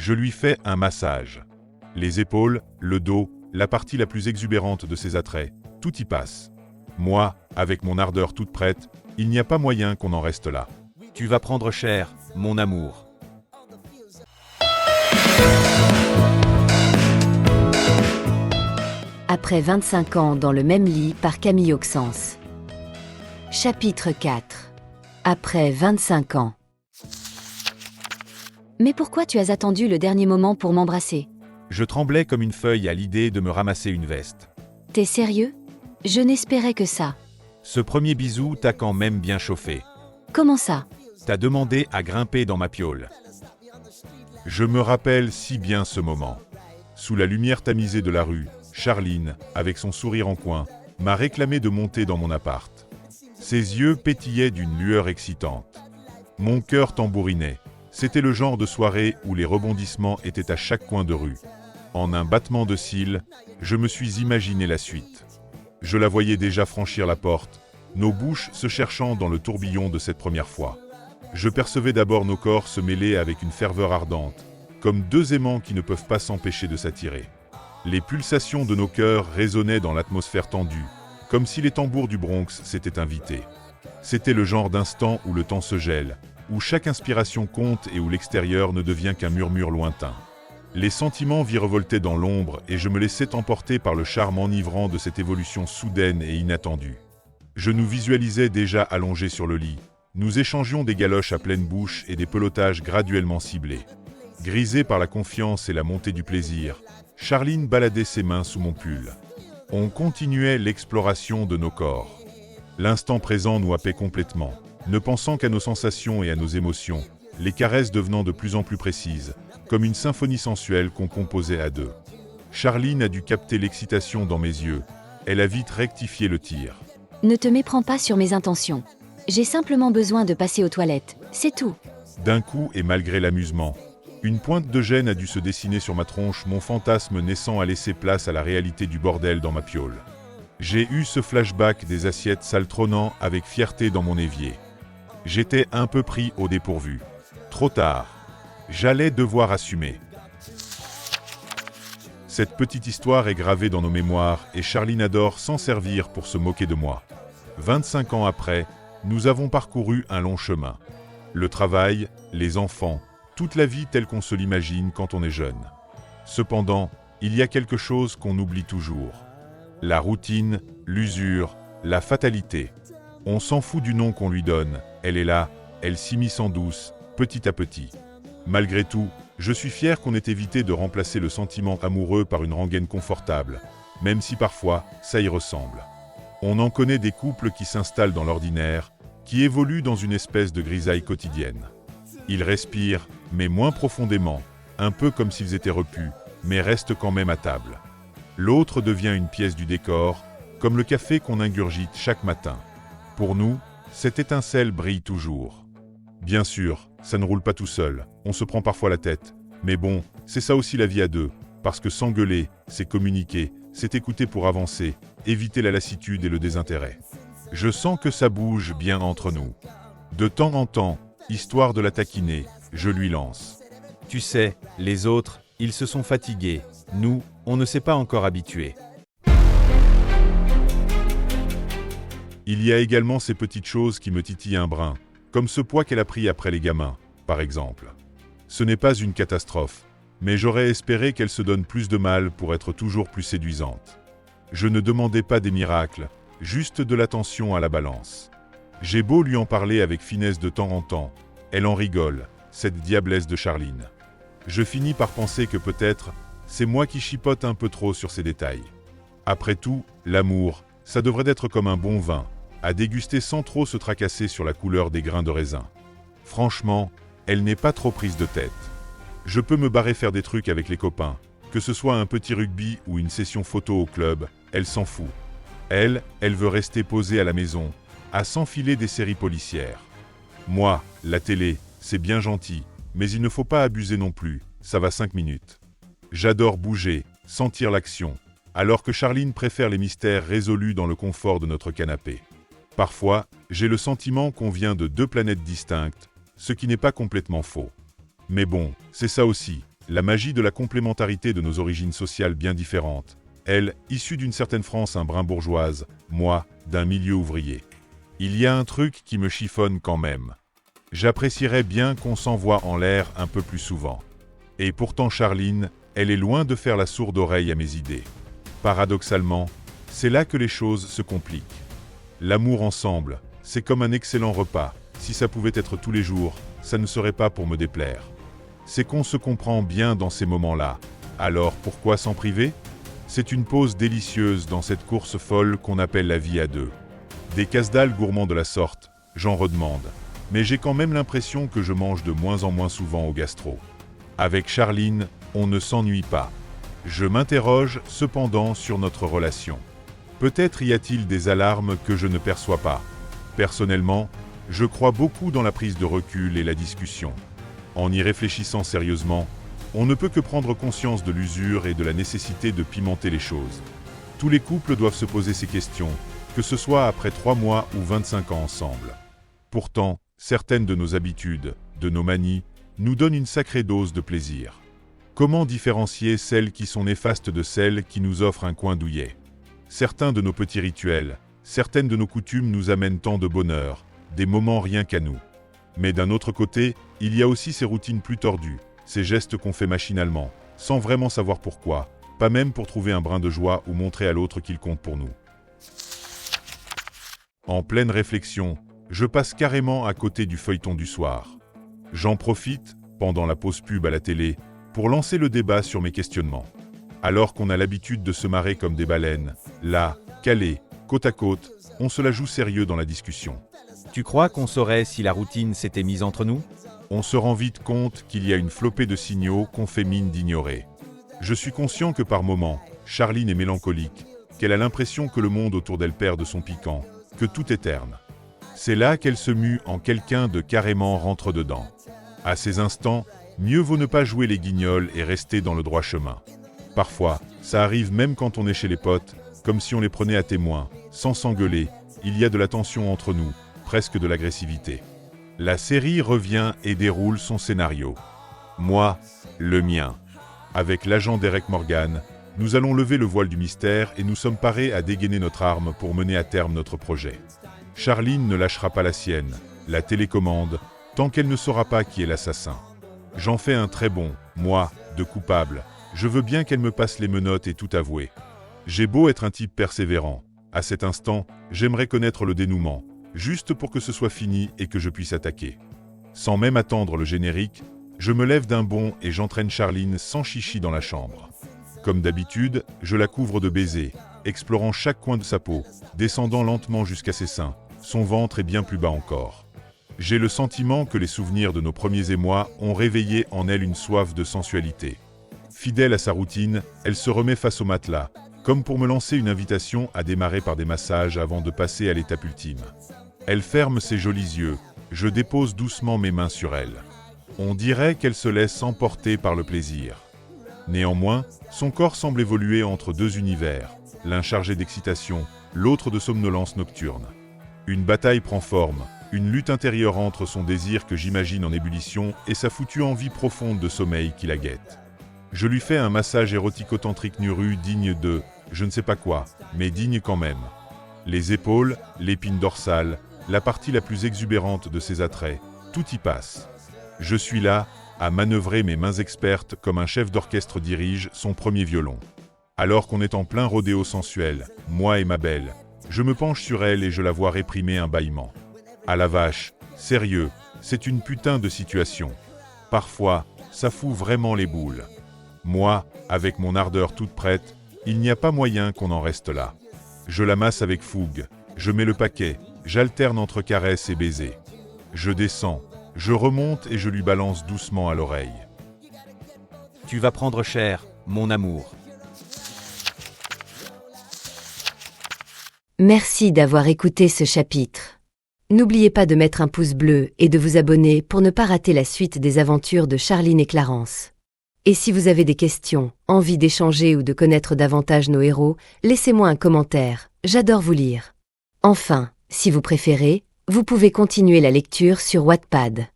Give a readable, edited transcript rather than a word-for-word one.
Je lui fais un massage. Les épaules, le dos, la partie la plus exubérante de ses attraits, tout y passe. Moi, avec mon ardeur toute prête, il n'y a pas moyen qu'on en reste là. Tu vas prendre cher, mon amour. Après 25 ans dans le même lit par Camille Auxence. Chapitre 4. Après 25 ans. Mais pourquoi tu as attendu le dernier moment pour m'embrasser? Je tremblais comme une feuille à l'idée de me ramasser une veste. T'es sérieux? Je n'espérais que ça. Ce premier bisou t'a quand même bien chauffé. Comment ça? T'as demandé à grimper dans ma piole. Je me rappelle si bien ce moment. Sous la lumière tamisée de la rue, Charline, avec son sourire en coin, m'a réclamé de monter dans mon appart. Ses yeux pétillaient d'une lueur excitante. Mon cœur tambourinait. C'était le genre de soirée où les rebondissements étaient à chaque coin de rue. En un battement de cils, je me suis imaginé la suite. Je la voyais déjà franchir la porte, nos bouches se cherchant dans le tourbillon de cette première fois. Je percevais d'abord nos corps se mêler avec une ferveur ardente, comme deux aimants qui ne peuvent pas s'empêcher de s'attirer. Les pulsations de nos cœurs résonnaient dans l'atmosphère tendue, comme si les tambours du Bronx s'étaient invités. C'était le genre d'instant où le temps se gèle, où chaque inspiration compte et où l'extérieur ne devient qu'un murmure lointain. Les sentiments virevoltaient dans l'ombre et je me laissais emporter par le charme enivrant de cette évolution soudaine et inattendue. Je nous visualisais déjà allongés sur le lit. Nous échangions des galoches à pleine bouche et des pelotages graduellement ciblés. Grisée par la confiance et la montée du plaisir, Charline baladait ses mains sous mon pull. On continuait l'exploration de nos corps. L'instant présent nous happait complètement. Ne pensant qu'à nos sensations et à nos émotions, les caresses devenant de plus en plus précises, comme une symphonie sensuelle qu'on composait à deux. Charline a dû capter l'excitation dans mes yeux. Elle a vite rectifié le tir. Ne te méprends pas sur mes intentions. J'ai simplement besoin de passer aux toilettes, c'est tout. D'un coup et malgré l'amusement, une pointe de gêne a dû se dessiner sur ma tronche, mon fantasme naissant a laissé place à la réalité du bordel dans ma piole. J'ai eu ce flashback des assiettes sales trônant avec fierté dans mon évier. J'étais un peu pris au dépourvu. Trop tard. J'allais devoir assumer. Cette petite histoire est gravée dans nos mémoires et Charline adore s'en servir pour se moquer de moi. 25 ans après, nous avons parcouru un long chemin. Le travail, les enfants, toute la vie telle qu'on se l'imagine quand on est jeune. Cependant, il y a quelque chose qu'on oublie toujours. La routine, l'usure, la fatalité. On s'en fout du nom qu'on lui donne. Elle est là, elle s'immisce en douce, petit à petit. Malgré tout, je suis fier qu'on ait évité de remplacer le sentiment amoureux par une rengaine confortable, même si parfois, ça y ressemble. On en connaît des couples qui s'installent dans l'ordinaire, qui évoluent dans une espèce de grisaille quotidienne. Ils respirent, mais moins profondément, un peu comme s'ils étaient repus, mais restent quand même à table. L'autre devient une pièce du décor, comme le café qu'on ingurgite chaque matin. Pour nous, cette étincelle brille toujours. Bien sûr, ça ne roule pas tout seul, on se prend parfois la tête. Mais bon, c'est ça aussi la vie à deux, parce que s'engueuler, c'est communiquer, c'est écouter pour avancer, éviter la lassitude et le désintérêt. Je sens que ça bouge bien entre nous. De temps en temps, histoire de la taquiner, je lui lance. Tu sais, les autres, ils se sont fatigués. Nous, on ne s'est pas encore habitués. Il y a également ces petites choses qui me titillent un brin, comme ce poids qu'elle a pris après les gamins, par exemple. Ce n'est pas une catastrophe, mais j'aurais espéré qu'elle se donne plus de mal pour être toujours plus séduisante. Je ne demandais pas des miracles, juste de l'attention à la balance. J'ai beau lui en parler avec finesse de temps en temps, elle en rigole, cette diablesse de Charline. Je finis par penser que peut-être, c'est moi qui chipote un peu trop sur ces détails. Après tout, l'amour, ça devrait être comme un bon vin, à déguster sans trop se tracasser sur la couleur des grains de raisin. Franchement, elle n'est pas trop prise de tête. Je peux me barrer faire des trucs avec les copains, que ce soit un petit rugby ou une session photo au club, elle s'en fout. Elle veut rester posée à la maison, à s'enfiler des séries policières. Moi, la télé, c'est bien gentil, mais il ne faut pas abuser non plus, ça va 5 minutes. J'adore bouger, sentir l'action, alors que Charline préfère les mystères résolus dans le confort de notre canapé. Parfois, j'ai le sentiment qu'on vient de deux planètes distinctes, ce qui n'est pas complètement faux. Mais bon, c'est ça aussi, la magie de la complémentarité de nos origines sociales bien différentes. Elle, issue d'une certaine France un brin bourgeoise, moi, d'un milieu ouvrier. Il y a un truc qui me chiffonne quand même. J'apprécierais bien qu'on s'envoie en l'air un peu plus souvent. Et pourtant Charline, elle est loin de faire la sourde oreille à mes idées. Paradoxalement, c'est là que les choses se compliquent. L'amour ensemble, c'est comme un excellent repas. Si ça pouvait être tous les jours, ça ne serait pas pour me déplaire. C'est qu'on se comprend bien dans ces moments-là. Alors pourquoi s'en priver ? C'est une pause délicieuse dans cette course folle qu'on appelle la vie à deux. Des casse-dalles gourmands de la sorte, j'en redemande. Mais j'ai quand même l'impression que je mange de moins en moins souvent au gastro. Avec Charline, on ne s'ennuie pas. Je m'interroge cependant sur notre relation. Peut-être y a-t-il des alarmes que je ne perçois pas. Personnellement, je crois beaucoup dans la prise de recul et la discussion. En y réfléchissant sérieusement, on ne peut que prendre conscience de l'usure et de la nécessité de pimenter les choses. Tous les couples doivent se poser ces questions, que ce soit après 3 mois ou 25 ans ensemble. Pourtant, certaines de nos habitudes, de nos manies, nous donnent une sacrée dose de plaisir. Comment différencier celles qui sont néfastes de celles qui nous offrent un coin douillet ? Certains de nos petits rituels, certaines de nos coutumes nous amènent tant de bonheur, des moments rien qu'à nous. Mais d'un autre côté, il y a aussi ces routines plus tordues, ces gestes qu'on fait machinalement, sans vraiment savoir pourquoi, pas même pour trouver un brin de joie ou montrer à l'autre qu'il compte pour nous. En pleine réflexion, je passe carrément à côté du feuilleton du soir. J'en profite, pendant la pause pub à la télé, pour lancer le débat sur mes questionnements. Alors qu'on a l'habitude de se marrer comme des baleines, là, calés, côte à côte, on se la joue sérieux dans la discussion. Tu crois qu'on saurait si la routine s'était mise entre nous ? On se rend vite compte qu'il y a une flopée de signaux qu'on fait mine d'ignorer. Je suis conscient que par moments, Charline est mélancolique, qu'elle a l'impression que le monde autour d'elle perd de son piquant, que tout est terne. C'est là qu'elle se mue en quelqu'un de carrément rentre-dedans. À ces instants, mieux vaut ne pas jouer les guignols et rester dans le droit chemin. Parfois, ça arrive même quand on est chez les potes, comme si on les prenait à témoin, sans s'engueuler, il y a de la tension entre nous, presque de l'agressivité. La série revient et déroule son scénario. Moi, le mien. Avec l'agent Derek Morgan, nous allons lever le voile du mystère et nous sommes parés à dégainer notre arme pour mener à terme notre projet. Charline ne lâchera pas la sienne, la télécommande, tant qu'elle ne saura pas qui est l'assassin. J'en fais un très bon, moi, de coupable. Je veux bien qu'elle me passe les menottes et tout avouer. J'ai beau être un type persévérant. À cet instant, j'aimerais connaître le dénouement, juste pour que ce soit fini et que je puisse attaquer. Sans même attendre le générique, je me lève d'un bond et j'entraîne Charline sans chichi dans la chambre. Comme d'habitude, je la couvre de baisers, explorant chaque coin de sa peau, descendant lentement jusqu'à ses seins, son ventre est bien plus bas encore. J'ai le sentiment que les souvenirs de nos premiers émois ont réveillé en elle une soif de sensualité. Fidèle à sa routine, elle se remet face au matelas, comme pour me lancer une invitation à démarrer par des massages avant de passer à l'étape ultime. Elle ferme ses jolis yeux, je dépose doucement mes mains sur elle. On dirait qu'elle se laisse emporter par le plaisir. Néanmoins, son corps semble évoluer entre deux univers, l'un chargé d'excitation, l'autre de somnolence nocturne. Une bataille prend forme, une lutte intérieure entre son désir que j'imagine en ébullition et sa foutue envie profonde de sommeil qui la guette. Je lui fais un massage érotico-tantrique Nuru digne de, je ne sais pas quoi, mais digne quand même. Les épaules, l'épine dorsale, la partie la plus exubérante de ses attraits, tout y passe. Je suis là, à manœuvrer mes mains expertes comme un chef d'orchestre dirige son premier violon. Alors qu'on est en plein rodéo sensuel, moi et ma belle, je me penche sur elle et je la vois réprimer un bâillement. À la vache, sérieux, c'est une putain de situation. Parfois, ça fout vraiment les boules. Moi, avec mon ardeur toute prête, il n'y a pas moyen qu'on en reste là. Je la masse avec fougue, je mets le paquet, j'alterne entre caresses et baisers. Je descends, je remonte et je lui balance doucement à l'oreille. Tu vas prendre cher, mon amour. Merci d'avoir écouté ce chapitre. N'oubliez pas de mettre un pouce bleu et de vous abonner pour ne pas rater la suite des aventures de Charline et Clarence. Et si vous avez des questions, envie d'échanger ou de connaître davantage nos héros, laissez-moi un commentaire, j'adore vous lire. Enfin, si vous préférez, vous pouvez continuer la lecture sur Wattpad.